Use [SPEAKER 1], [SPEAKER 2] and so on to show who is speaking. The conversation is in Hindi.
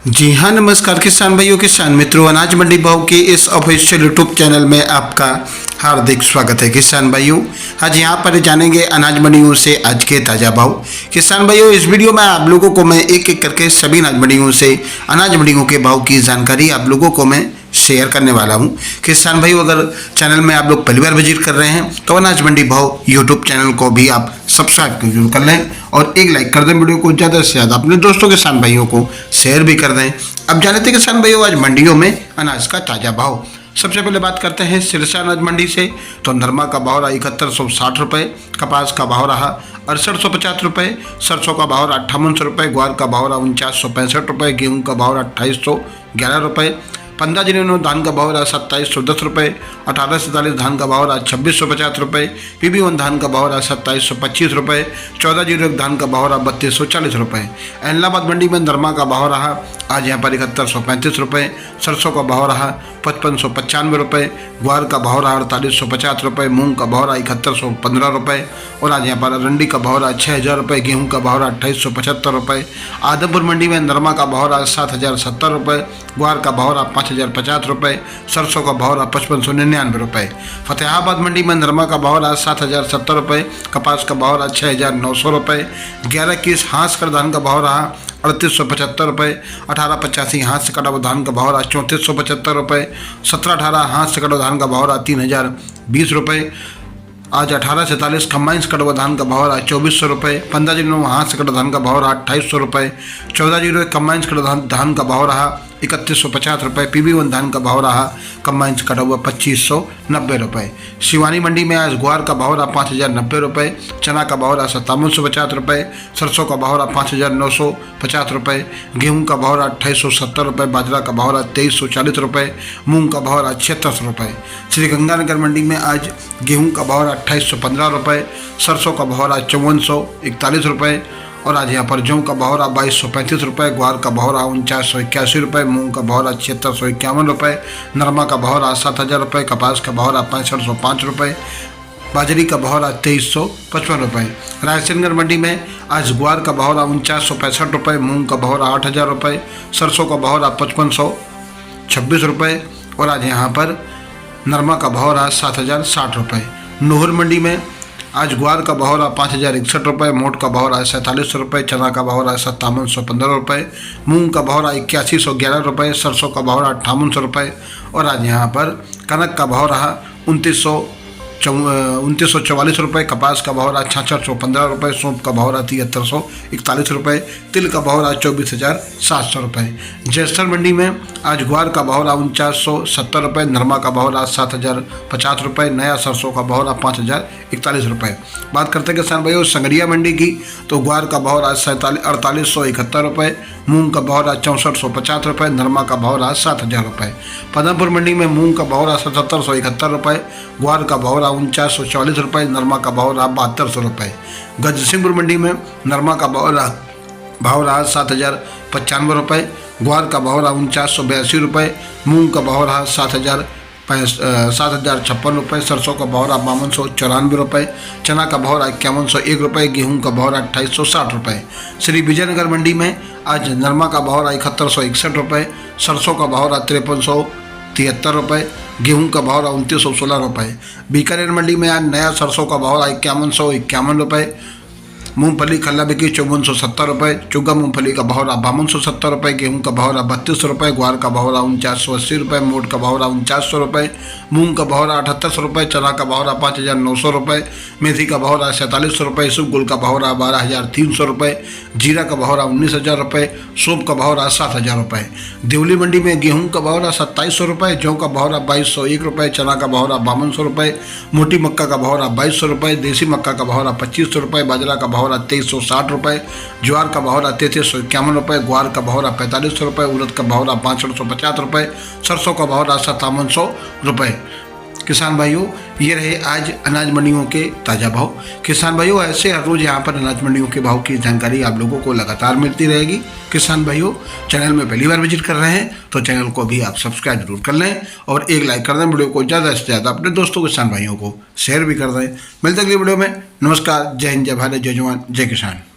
[SPEAKER 1] जी हाँ, नमस्कार किसान भाइयों, किसान मित्रों, अनाज मंडी भाव के इस ऑफिशियल यूट्यूब चैनल में आपका हार्दिक स्वागत है। किसान भाइयों, आज यहाँ पर जानेंगे अनाज मंडियों से आज के ताज़ा भाव। किसान भाइयों, इस वीडियो में आप लोगों को मैं एक एक करके सभी अनाज मंडियों से अनाज मंडियों के भाव की जानकारी आप लोगों को मैं शेयर करने वाला हूं। किसान भाइयों, अगर चैनल में आप लोग पहली बार विजिट कर रहे हैं तो अनाज मंडी भाव यूट्यूब चैनल को भी आप सब्सक्राइब जरूर कर लें और एक लाइक कर दें। वीडियो को ज़्यादा से ज़्यादा अपने दोस्तों किसान भाइयों को शेयर भी कर दें। अब जानते हैं किसान भाइयों आज मंडियों में अनाज का ताज़ा भाव। सबसे पहले बात करते हैं सिरसा अनाज मंडी से। तो नरमा का भाव रहा 7160 रुपये, कपास का भाव रहा 6850 रुपये, सरसों का भाव रहा 5800 रुपये, ग्वार का भाव रहा 4965 रुपये, गेहूँ का भाव रहा 2811 रुपये, 15 धान का भाव रहा 2710 रुपये, 1847 धान का भाव रहा 2650 रुपये, PB1 धान का भाव रहा 2725 रुपये, 1401 धान का भाव रहा 3240 रुपये। एलाहाबाद मंडी में नरमा का भाव रहा आज यहाँ पर 7135 रुपये, सरसों का भाव रहा 5595 रुपये, ग्वार का भाव रहा 4850 रुपये, मूंग का भाव रहा 7115 रुपये और आज यहाँ पर अरंडी का भाव रहा 6000 रुपये, गेहूँ का भाव रहा 2875 रुपये। आदमपुर मंडी में नरमा का भाव रहा 7070 रुपये, ग्वार का भाव रहा 5050 रुपये, सरसों का भाव रहा 5599 रुपये। फतेहाबाद मंडी में नरमा का भाव रहा 7070 रुपये, कपास का भाव रहा 6900 रुपये, 1121 हांस कर धान का भाव रहा 3875 रुपये, 1885 हाथ से कटा हुआ धान का भाव रहा 3475 रुपये, 1718 हाथ से कटा हुआ धान का भाव रहा 3020 रुपये। आज 1847 कंबाइंस कटा हुआ धान का भाव रहा 2400 रुपये, 1509 हाथ से कटा धान का भाव रहा 2800 रुपये, 1401 कंबाइंस कटा धान का भाव रहा 3150 रुपये, PB1 धान का भाव रहा कंबाइंस कटा हुआ 2590 रुपये। शिवानी मंडी में आज ग्वार का भाव रहा 5090 रुपये, चना का भाव रहा 5750 रुपये, सरसों का भाव रहा 5950 रुपये, गेहूँ का भाव रहा 2870 रुपये, बाजरा का भाव रहा 2340 रुपये, मूंग का भाव रहा 7600 रुपये। श्रीगंगानगर मंडी में आज गेहूँ का भाव रहा 2815 रुपये, सरसों का भाव रहा 5441 रुपये और आज यहाँ पर जौ का भाव रहा 2235 रुपये, ग्वार का भाव रहा 4981 रुपये, मूंग का भाव रहा 7651 रुपये, नरमा का भाव रहा 7000 रुपये, कपास का भाव रहा 6505 रुपये, बाजरी का भाव रहा 2355 रुपये। रायसेनगढ़ मंडी में आज ग्वार का भाव रहा 4965 रुपये, मूंग का भाव रहा 8000 रुपये, सरसों का भाव रहा 5526 रुपये और आज यहाँ पर नरमा का भाव रहा 7060 रुपये। नूहर मंडी में आज ग्वार का भाव रहा 5061 रुपये, मोट का भाव रहा 4700 रुपये, चना का भाव रहा 5715 रुपये, मूंग का भाव रहा 8111 रुपये, सरसों का भाव रहा 5800 रुपये और आज यहाँ पर कनक का भाव रहा 2944 रुपये, कपास का भाव रहा 6615 रुपये, सौंफ का भाव रहा 7341 रुपये, तिल का भाव रहा 24700 रुपये। जैसलमेर मंडी में आज ग्वार का भाव रहा 4970 रुपये, नरमा का भाव रहा 7050 रुपये, नया सरसों का भाव रहा 5041 रुपये। बात करते हैं किसान भाइयों संगरिया मंडी की, तो ग्वार का भाव रहा 4871 रुपये, मूंग का भाव रहा 6450 रुपये, नरमा का भाव रहा 7000 रुपये। पदमपुर मंडी में मूंग का भाव रहा 7771 रुपये, ग्वार का भाव रहा 4944 रुपये, नरमा का भाव रहा 7200 रुपये। गजसिंहपुर मंडी में नरमा का भाव रहा 7095 रुपये, ग्वार का भाव रहा 4982 रुपये, मूंग का भाव रहा 7056 रुपये, सरसों का भाव रहा 5294 रुपये, चना का भाव रहा 5101 रुपये, गेहूँ का भाव रहा 2860 रुपये। श्री विजयनगर मंडी में आज नरमा का भाव रहा 7161 रुपये, सरसों का भाव रहा 5373 रुपये, गेहूं का भाव रहा 2916 रुपये। बीकानेर मंडी में आज नया सरसों का भाव रहा 5151 रुपये, मूंगफली खल्ला बिकी 5470 रुपये, चुगा मूंगफली का भाव रहा 5270 रुपये, गेहूं का भाव रहा 3200 रुपये, ग्वार का भाव रहा 4980 रुपये, मोट का भाव रहा 4900 रुपये, मूंग का भाव रहा 7800 रुपये, चना का भाव रहा 5900 रुपये, मेथी का भाव रहा 4700 रुपये, इसबगोल का भाव रहा 12300 रुपये, जीरा का भाव रहा 19000 रुपये, सौंफ का भाव रहा 7000 रुपये। देवली मंडी में गेहूं का भाव रहा 2700 रुपये, जौ का भाव रहा 2201 रुपये, चना का भाव रहा 5200 रुपये, मोटी मक्का का भाव रहा 2200 रुपये, देसी मक्का का भाव रहा 2500 रुपये, बाजरा का भाव रहा 2360 रुपये, ज्वार का भाव रहा 3351 रुपये, ग्वार का भाव रहा 4500 रुपये, उड़द का भाव रहा 6550 रुपये, सरसों का भाव रहा 5700 रुपये। किसान भाइयों, ये रहे आज अनाज मंडियों के ताज़ा भाव। किसान भाइयों, ऐसे हर रोज़ यहाँ पर अनाज मंडियों के भाव की जानकारी आप लोगों को लगातार मिलती रहेगी। किसान भाइयों, चैनल में पहली बार विजिट कर रहे हैं तो चैनल को भी आप सब्सक्राइब जरूर कर लें और एक लाइक कर दें। वीडियो को ज़्यादा से ज़्यादा अपने दोस्तों किसान भाइयों को शेयर भी कर दें। मिलते अगली वीडियो में। नमस्कार, जय हिंद, जय भारत, जय जवान, जय किसान।